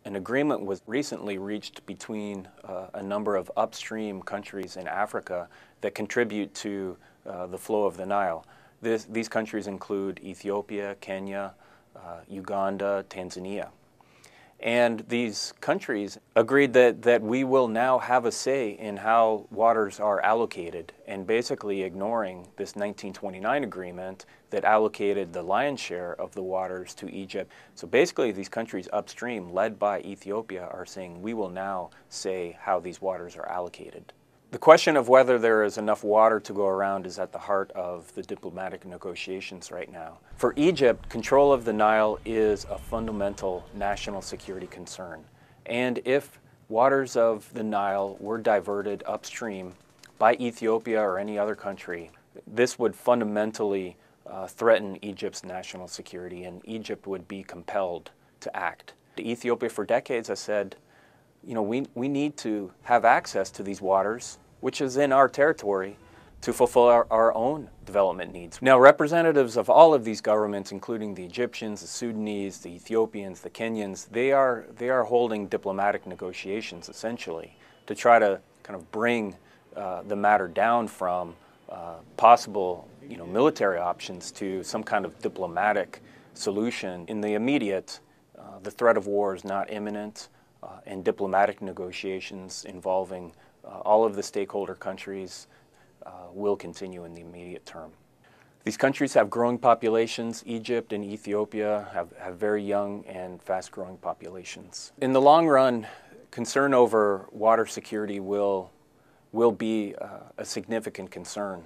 An agreement was recently reached between a number of upstream countries in Africa that contribute to the flow of the Nile. These countries include Ethiopia, Kenya, Uganda, Tanzania. And these countries agreed that we will now have a say in how waters are allocated, and basically ignoring this 1929 agreement that allocated the lion's share of the waters to Egypt. So basically these countries upstream, led by Ethiopia, are saying we will now say how these waters are allocated. The question of whether there is enough water to go around is at the heart of the diplomatic negotiations right now. For Egypt, control of the Nile is a fundamental national security concern. And if waters of the Nile were diverted upstream by Ethiopia or any other country, this would fundamentally threaten Egypt's national security, and Egypt would be compelled to act. Ethiopia for decades has said, you know, we need to have access to these waters, which is in our territory, to fulfill our own development needs. Now, representatives of all of these governments, including the Egyptians, the Sudanese, the Ethiopians, the Kenyans, they are holding diplomatic negotiations, essentially, to try to kind of bring the matter down from possible, military options to some kind of diplomatic solution. In the immediate, the threat of war is not imminent, and diplomatic negotiations involving all of the stakeholder countries will continue in the immediate term. These countries have growing populations. Egypt and Ethiopia have very young and fast-growing populations. In the long run, concern over water security will be a significant concern